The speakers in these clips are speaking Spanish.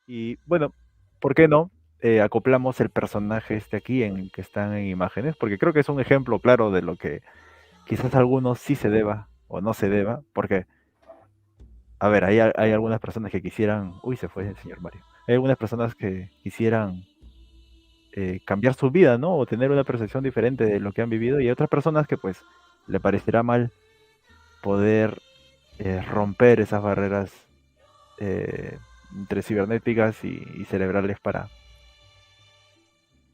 Y bueno, ¿por qué no? Acoplamos el personaje este aquí en que están en imágenes, porque creo que es un ejemplo claro de lo que quizás a algunos sí se deba o no se deba, porque, a ver, hay algunas personas que quisieran, uy, se fue el señor Mario, hay algunas personas que quisieran cambiar su vida, ¿no? O tener una percepción diferente de lo que han vivido, y hay otras personas que pues le parecerá mal poder romper esas barreras eh, entre cibernéticas y cerebrales para,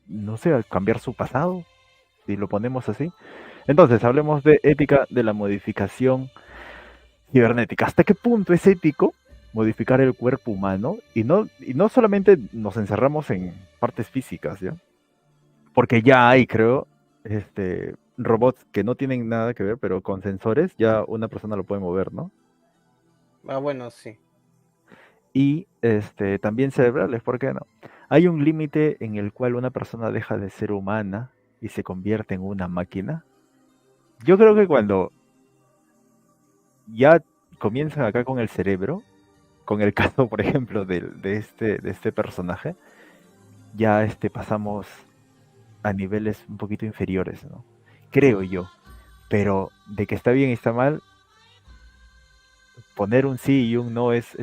no sé, cambiar su pasado, si lo ponemos así. Entonces, hablemos de ética de la modificación cibernética. ¿Hasta qué punto es ético modificar el cuerpo humano? Y no solamente nos encerramos en partes físicas, ¿ya? Porque ya hay, creo, robots que no tienen nada que ver, pero con sensores ya una persona lo puede mover, ¿no? Ah, bueno, sí. Y también cerebrales, ¿por qué no? Hay un límite en el cual una persona deja de ser humana y se convierte en una máquina. Yo creo que cuando ya comienzan acá con el cerebro, con el caso, por ejemplo, de este personaje, ya pasamos a niveles un poquito inferiores, ¿no? Creo yo. Pero de que está bien y está mal, poner un sí y un no es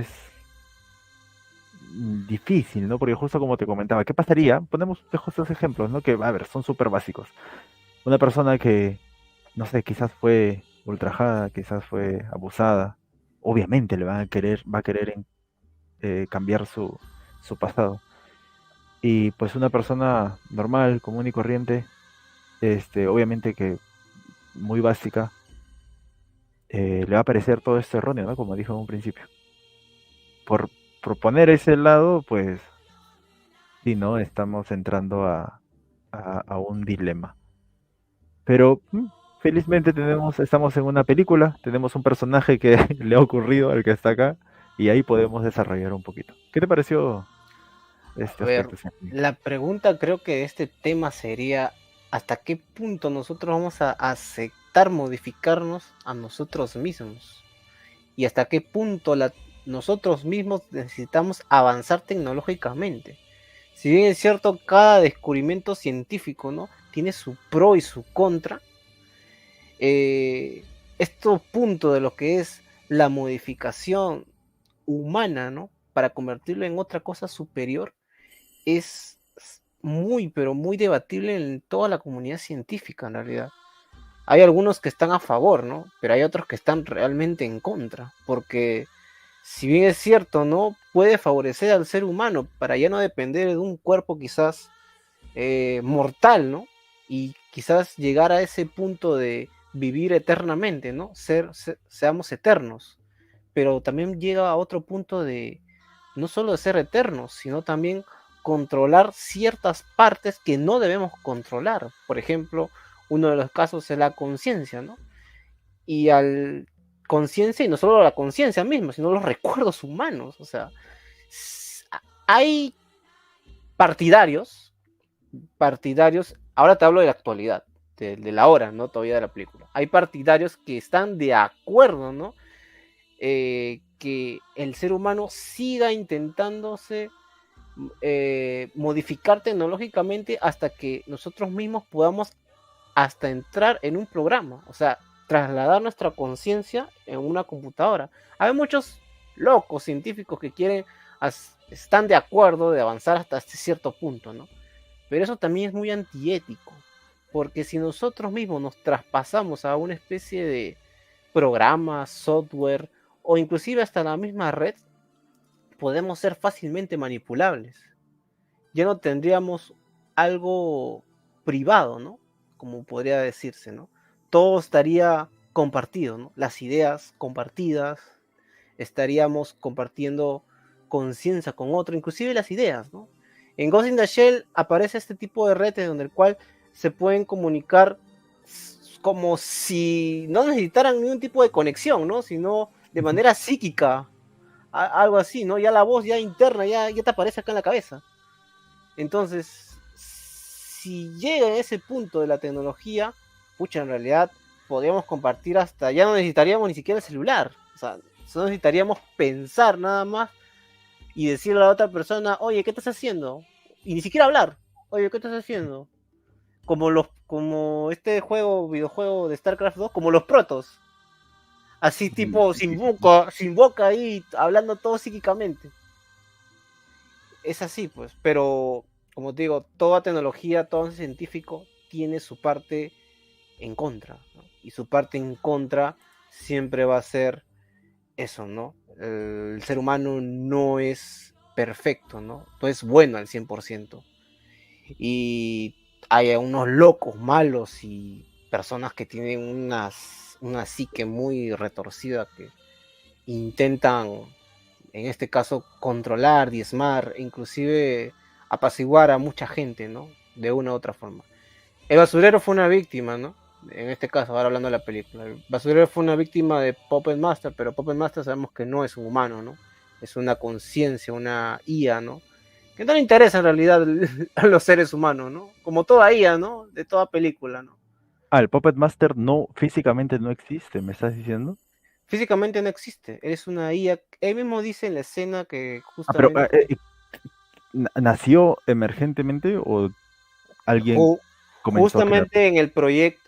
difícil, ¿no? Porque justo como te comentaba, ¿qué pasaría? Ponemos estos ejemplos, ¿no? Que, a ver, son súper básicos. Una persona que, no sé, quizás fue ultrajada, quizás fue abusada, obviamente le van a querer, va a querer cambiar su pasado. Y pues una persona normal, común y corriente, obviamente que muy básica, le va a parecer todo esto erróneo, ¿no? Como dijo en un principio. Por proponer ese lado, pues sí, ¿no? Estamos entrando a un dilema. Pero felizmente estamos en una película, tenemos un personaje que le ha ocurrido al que está acá, y ahí podemos desarrollar un poquito. ¿Qué te pareció A este ver, aspecto, Santi? la pregunta creo que de este tema sería, ¿hasta qué punto nosotros vamos a aceptar modificarnos a nosotros mismos? ¿Y hasta qué punto nosotros mismos necesitamos avanzar tecnológicamente? Si bien es cierto, cada descubrimiento científico, ¿no? Tiene su pro y su contra. Estos puntos de lo que es la modificación humana, ¿no? Para convertirlo en otra cosa superior, es muy, pero muy debatible en toda la comunidad científica, en realidad. Hay algunos que están a favor, ¿no? Pero hay otros que están realmente en contra, porque si bien es cierto, ¿no? Puede favorecer al ser humano para ya no depender de un cuerpo quizás mortal, ¿no? Y quizás llegar a ese punto de vivir eternamente, ¿no? Seamos eternos. Pero también llega a otro punto de no solo de ser eternos, sino también controlar ciertas partes que no debemos controlar. Por ejemplo, uno de los casos es la conciencia, ¿no? Y al conciencia, y no solo la conciencia misma, sino los recuerdos humanos. O sea, hay partidarios, ahora te hablo de la actualidad, de la hora, ¿no? Todavía de la película. Hay partidarios que están de acuerdo, ¿no? Que el ser humano siga intentándose modificar tecnológicamente hasta que nosotros mismos podamos hasta entrar en un programa, o sea, trasladar nuestra conciencia en una computadora. Hay muchos locos científicos que están de acuerdo de avanzar hasta este cierto punto, ¿no? Pero eso también es muy antiético, porque si nosotros mismos nos traspasamos a una especie de programa, software o inclusive hasta la misma red, podemos ser fácilmente manipulables. Ya no tendríamos algo privado, ¿no? Como podría decirse, ¿no? Todo estaría compartido, ¿no? Las ideas compartidas, estaríamos compartiendo conciencia con otro, inclusive las ideas, ¿no? En Ghost in the Shell aparece este tipo de redes donde el cual se pueden comunicar como si no necesitaran ningún tipo de conexión, ¿no? Sino de Ujú. manera psíquica, algo así, ¿no? Ya la voz ya interna ya te aparece acá en la cabeza. Entonces, si llega a ese punto de la tecnología, pucha, en realidad podríamos compartir hasta, ya no necesitaríamos ni siquiera el celular, o sea, solo necesitaríamos pensar nada más y decirle a la otra persona, oye, ¿qué estás haciendo? Y ni siquiera hablar, oye, ¿qué estás haciendo? Como este videojuego de StarCraft 2, como los protos. Así Sí, tipo sí, sí, sí. sin boca ahí, hablando todo psíquicamente. Es así, pues, pero como te digo, toda tecnología, todo científico tiene su parte en contra, ¿no? Y su parte en contra siempre va a ser eso, ¿no? El ser humano no es perfecto, ¿no? No es bueno al 100%. Y hay unos locos malos y personas que tienen una psique muy retorcida que intentan, en este caso, controlar, diezmar, inclusive apaciguar a mucha gente, ¿no? De una u otra forma. El basurero fue una víctima, ¿no? En este caso, ahora hablando de la película. El basurero fue una víctima de Puppet Master, pero Puppet Master sabemos que no es un humano, ¿no? Es una conciencia, una IA, ¿no? Que no le interesa en realidad a los seres humanos, ¿no? Como toda IA, ¿no? De toda película, ¿no? Ah, el Puppet Master no, físicamente no existe, ¿me estás diciendo? Físicamente no existe, es una IA. Él mismo dice en la escena que Ah, pero justamente ¿nació emergentemente o alguien comenzó a crearlo? justamente en el proyecto,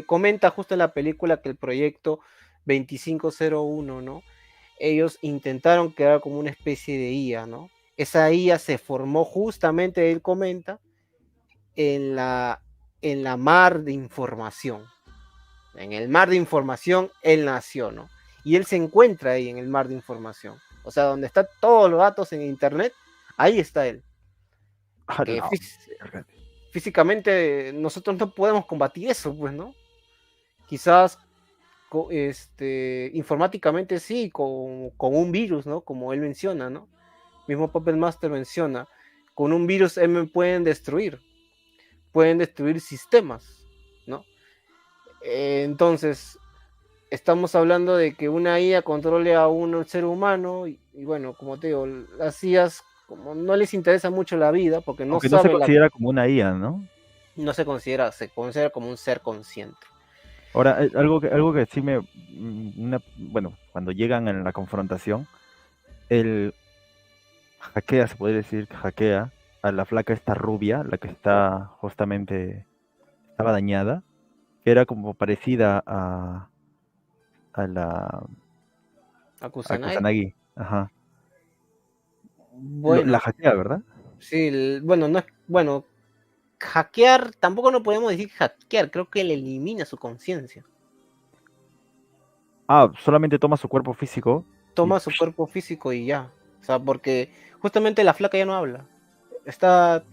comenta justo en la película que el proyecto 2501, ¿no? Ellos intentaron crear como una especie de IA, ¿no? Esa IA se formó justamente, él comenta, en la mar de información. En el mar de información él nació, ¿no? Y él se encuentra ahí en el mar de información. O sea, donde están todos los datos en internet, ahí está él. Ah, Que la verga. físicamente nosotros no podemos combatir eso, pues, ¿no? Quizás informáticamente sí, con un virus, ¿no? Como él menciona, ¿no? Mismo Puppet Master menciona, con un virus me pueden destruir sistemas, ¿no? Entonces, estamos hablando de que una IA controle a un ser humano y bueno, como te digo, las IAs como no les interesa mucho la vida porque no Aunque no se saben considera como una IA, ¿no? no se considera como un ser consciente. Ahora, algo que sí bueno, cuando llegan en la confrontación, él hackea, se puede decir, que hackea a la flaca esta rubia, la que está justamente, estaba dañada, que era como parecida a A a Kusanagi, Kusanagi. Ajá. La bueno, hackea, ¿verdad? sí, bueno, no es, bueno, hackear, tampoco no podemos decir hackear, creo que le elimina su conciencia. Ah, solamente toma su cuerpo físico y Toma su cuerpo físico y ya. O sea, porque justamente la flaca ya no habla. Está,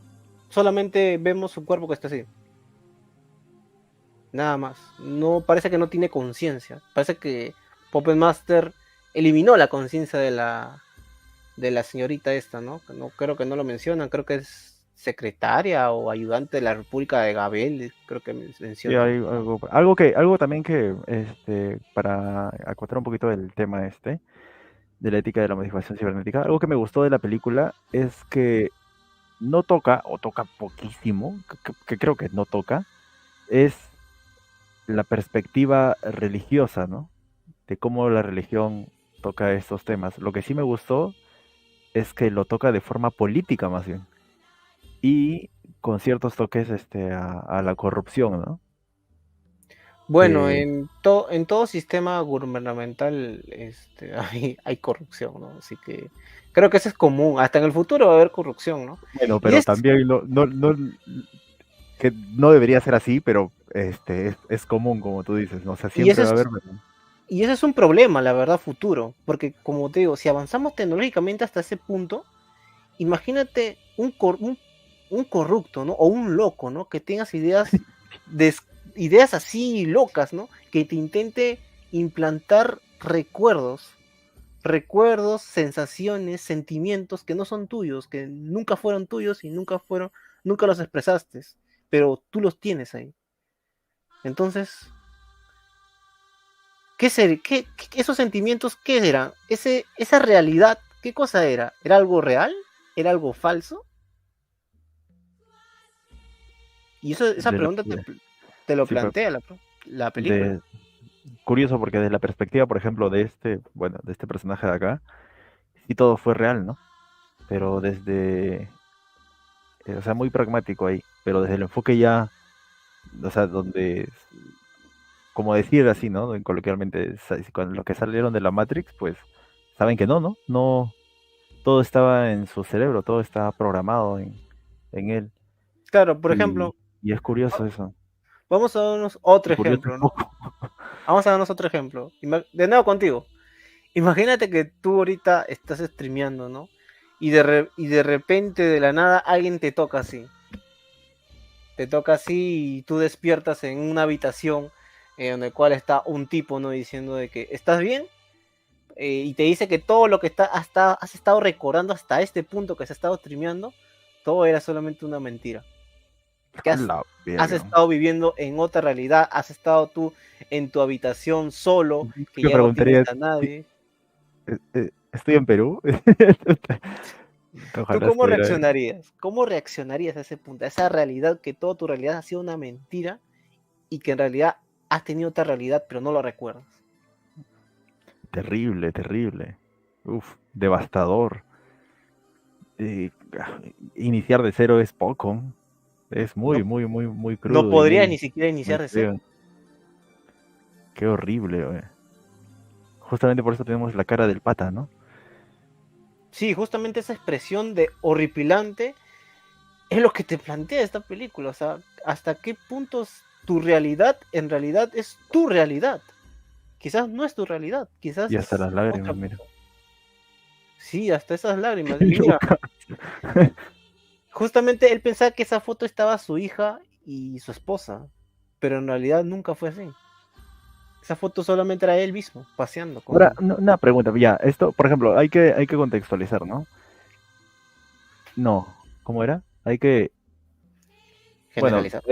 solamente vemos su cuerpo que está así. Nada más. No, parece que no tiene conciencia. Parece que Puppet Master eliminó la conciencia de la señorita esta, ¿no? No creo que no lo mencionan, creo que es secretaria o ayudante de la República de Gabel, creo que sí, mencionan. hay algo también que, para acotar un poquito del tema de la ética de la modificación cibernética, algo que me gustó de la película es que no toca, o toca poquísimo, que creo que no toca, es la perspectiva religiosa, ¿no? De cómo la religión toca estos temas. Lo que sí me gustó es que lo toca de forma política más bien, y con ciertos toques a la corrupción, ¿no? Bueno, Que en todo sistema gubernamental hay corrupción, ¿no? Así que creo que eso es común. Hasta en el futuro va a haber corrupción, ¿no? bueno, Y pero es, también que no debería ser así, pero es común, como tú dices, ¿no? O sea, y siempre ese va a haber. es, y ese es un problema, la verdad, futuro. Porque, como te digo, si avanzamos tecnológicamente hasta ese punto, imagínate un corrupto, ¿no? O un loco, ¿no? Que tengas des- ideas así locas, ¿no? Que te intente implantar recuerdos, sensaciones, sentimientos que no son tuyos, que nunca fueron tuyos y nunca los expresaste, pero tú los tienes ahí. Entonces, esos sentimientos, qué eran? Esa realidad, ¿qué cosa era? ¿Era algo real? ¿Era algo falso? Y esa de la- pregunta de- te lo sí, plantea la película. de, curioso porque desde la perspectiva, por ejemplo, bueno, de este personaje de acá, sí todo fue real, ¿no? pero desde, o sea, muy pragmático ahí, pero desde el enfoque ya, o sea, donde, como decir así, ¿no? Coloquialmente, con los que salieron de la Matrix, pues saben que no, todo estaba en su cerebro, todo estaba programado en él. Claro, por Y, ejemplo, y es curioso eso. vamos a darnos otro Y curioso un ejemplo, ¿no? poco. Vamos a darnos otro ejemplo. De nuevo contigo. Imagínate que tú ahorita estás streameando, ¿no? Y de repente, de la nada, alguien te toca así. Te toca así y tú despiertas en una habitación en el cual está un tipo, ¿no? Diciendo de que, ¿estás bien? Y te dice que todo lo que has estado recordando hasta este punto que has estado streameando, todo era solamente una mentira. Que A la has verga. estado viviendo en otra realidad, has estado tú en tu habitación solo, que Me ya no tienes preguntaría, a nadie. ¿estoy en Perú? ¿Tú Ojalá cómo estuviera. reaccionarías? ¿Cómo reaccionarías a ese punto? A esa realidad que toda tu realidad ha sido una mentira y que en realidad has tenido otra realidad, pero no lo recuerdas. Terrible, terrible. Uf, devastador. Eh, ah, Iniciar de cero es poco. Es muy, No, muy, muy, muy no crudo y podrías muy, ni siquiera muy iniciar de cero. feo. Qué horrible, güey. Justamente por eso tenemos la cara del pata, ¿no? Sí, justamente esa expresión de horripilante es lo que te plantea esta película. O sea, hasta qué puntos tu realidad en realidad es tu realidad. Quizás no es tu realidad, quizás Y hasta es las otra lágrimas, mira. cosa. Sí, hasta esas lágrimas. Y mira, Lucas. justamente él pensaba que esa foto estaba su hija y su esposa, pero en realidad nunca fue así. Esa foto solamente era él mismo, paseando Ahora, con... una pregunta, ya, esto, por ejemplo, hay que contextualizar, ¿no? No, ¿cómo era? Bueno, Generalizar.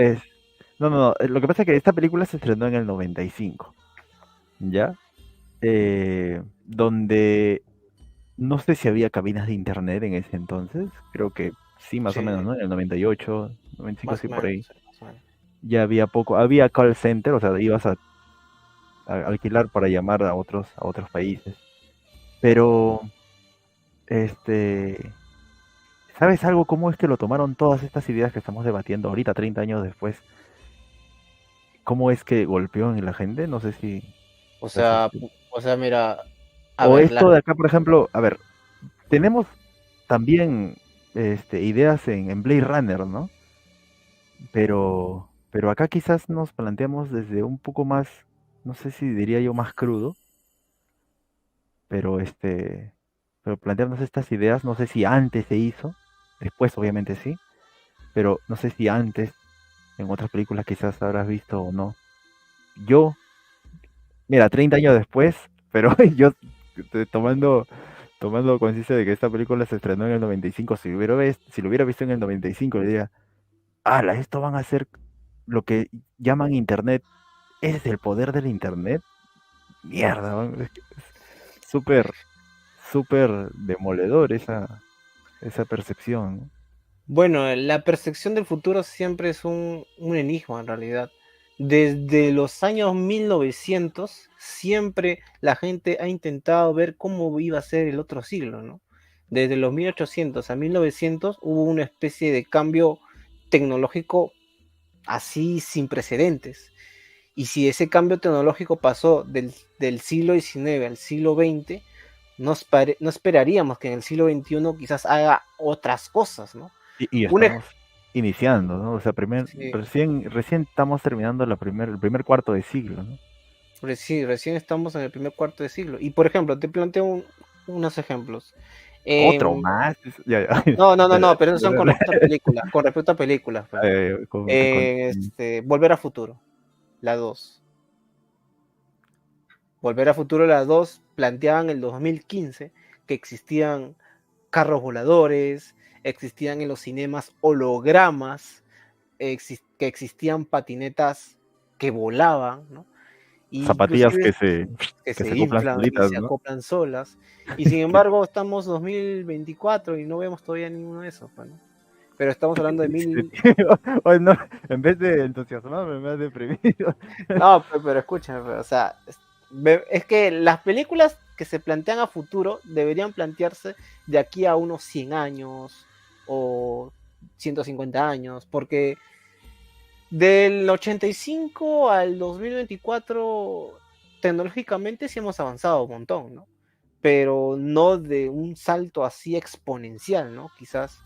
no, lo que pasa es que esta película se estrenó en el 95, ¿ya? Donde no sé si había cabinas de internet en ese entonces, creo que sí, más o menos, Sí, ¿no? En el 98, 95, más sí, o por menos, ahí. sí, más o menos. Ya había poco, había call center, o sea, ibas a alquilar para llamar a otros países. Pero, este, ¿sabes algo? ¿Cómo es que lo tomaron todas estas ideas que estamos debatiendo ahorita, 30 años después? ¿Cómo es que golpeó en la gente? No sé si... Mira, a O ver, esto de acá, por ejemplo, a ver, tenemos también ideas en Blade Runner, ¿no? Pero acá quizás nos planteamos desde un poco más, no sé si diría yo más crudo, pero pero plantearnos estas ideas, no sé si antes se hizo, después obviamente sí, pero no sé si antes en otras películas quizás habrás visto o no. Yo, mira, 30 años después, pero yo tomando conciencia de que esta película se estrenó en el 95, si lo hubiera visto en el 95, le diría, ala, esto van a ser lo que llaman Internet. ¿Ese es el poder del Internet? Mierda, man, es que es súper, súper demoledor esa percepción, ¿no? bueno, la percepción del futuro siempre es un enigma en realidad. Desde los años 1900, siempre la gente ha intentado ver cómo iba a ser el otro siglo, ¿no? Desde los 1800 a 1900 hubo una especie de cambio tecnológico así sin precedentes. Y si ese cambio tecnológico pasó del siglo XIX al siglo XX, no esperaríamos que en el siglo XXI quizás haga otras cosas, ¿no? Y Un estamos iniciando, ¿no? O sea, sí, recién estamos terminando el primer cuarto de siglo, ¿no? sí, recién estamos en el primer cuarto de siglo. Y por ejemplo, te planteo unos ejemplos. Otro Em, más. Ya, ya. no, pero esos son con respecto a películas, con respecto a películas, pues. Volver a Futuro, la 2. Volver a Futuro, la 2 planteaban en el 2015 que existían carros voladores, existían en los cinemas hologramas, que existían patinetas que volaban, ¿no? Y Zapatillas inclusive que que se se acoplan inflan y solitas, se ¿no? acoplan solas. Y sin Que- embargo, estamos 2024 y no vemos todavía ninguno de esos, pues, ¿no? Pero estamos hablando de mil... Oye, no, en vez de entusiasmarme, me has deprimido. No, pero escúchame, o sea, es que las películas que se plantean a futuro deberían plantearse de aquí a unos 100 años o 150 años, porque del 85 al 2024 tecnológicamente sí hemos avanzado un montón, ¿no? Pero no de un salto así exponencial, ¿no? Quizás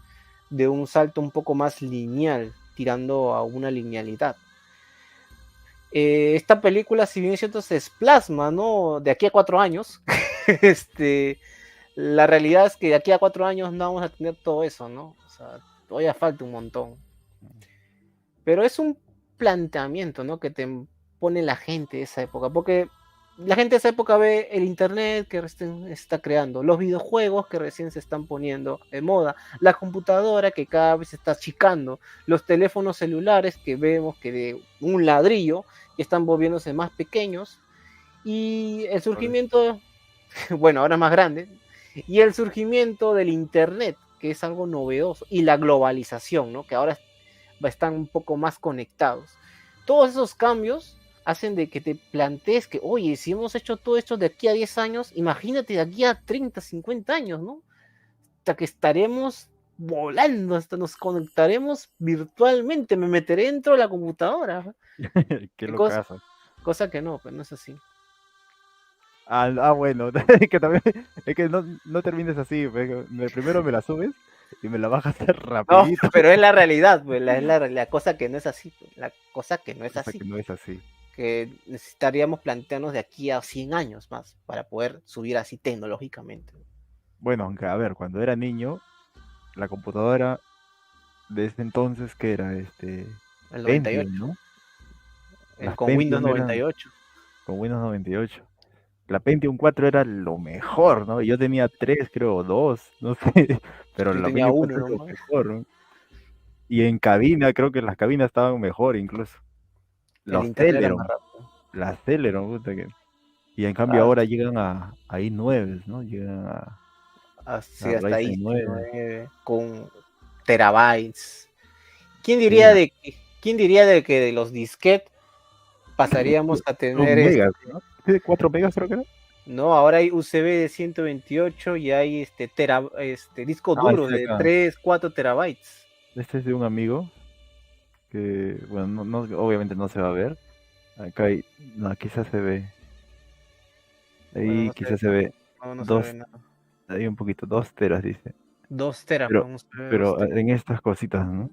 de un salto un poco más lineal, tirando a una linealidad. Esta película, si bien es cierto, se plasma, ¿no? De aquí a 4 años, la realidad es que de aquí a 4 años no vamos a tener todo eso, ¿no? O sea, todavía falta un montón. Pero es un planteamiento, ¿no? Que te pone la gente de esa época, porque la gente de esa época ve el internet que recién está creando, los videojuegos que recién se están poniendo de moda, la computadora que cada vez se está achicando, los teléfonos celulares que vemos que de un ladrillo están volviéndose más pequeños, y el surgimiento, bueno, ahora más grande, y el surgimiento del internet, que es algo novedoso, y la globalización, ¿no? Que ahora están un poco más conectados. Todos esos cambios hacen de que te plantees que, oye, si hemos hecho todo esto de aquí a 10 años, imagínate de aquí a 30, 50 años, ¿no? Hasta que estaremos volando, hasta nos conectaremos virtualmente, me meteré dentro de la computadora. Qué Cosa, locazo. cosa que no, pues no es así. Bueno, que también, es que no termines así, primero me la subes y me la bajas No, rapidito, pero es la realidad, pues, la cosa que no es así, pues, la cosa que no es cosa así. que no es así. Que necesitaríamos plantearnos de aquí a 100 años más para poder subir así tecnológicamente. Bueno, aunque a ver, cuando era niño, la computadora de ese entonces, que era El Pentium, 98, ¿no? Las con Windows Pentium eran 98. con Windows 98. La Pentium 4 era lo mejor, ¿no? Yo tenía tres, creo, dos, no sé, pero Yo la tenía Pentium uno 4 es lo nomás. mejor, ¿no? Y en cabina, creo que las cabinas estaban mejor incluso. El Los internet era más Celeron, rápido. las Celeron, puta que... Y en cambio Ah, ahora llegan a i9, ¿no? Llegan a así hasta ahí Ryzen 9. 9 con terabytes. ¿Quién Sí, diría de que, quién diría de que de los disquetes pasaríamos a son tener megas, ¿no? Sí, 4 megas creo que era. no, ahora hay USB de 128 y hay disco Ah, duro sí, de acá. 3 4 terabytes. Este es de un amigo que, bueno, obviamente no se va a ver. Acá hay, no, quizás se ve. Bueno, Ahí no se, quizás se ve no se ve dos, nada. ahí un poquito, 2 teras dice. 2 teras, Pero, podemos ver 2 pero teras. en estas cositas, ¿no?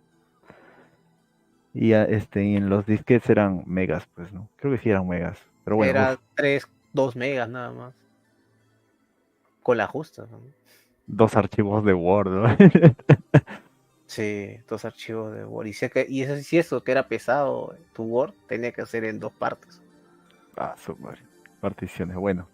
Y y en los disquetes eran megas, pues, ¿no? Creo que sí eran megas. Pero bueno, Era uff, 2 megas nada más. Con la justa, ¿no? 2 archivos de Word, ¿no? Sí, 2 archivos de Word. Y eso, si eso que era pesado, tu Word tenía que ser en 2 partes. Ah, su madre. Particiones, bueno.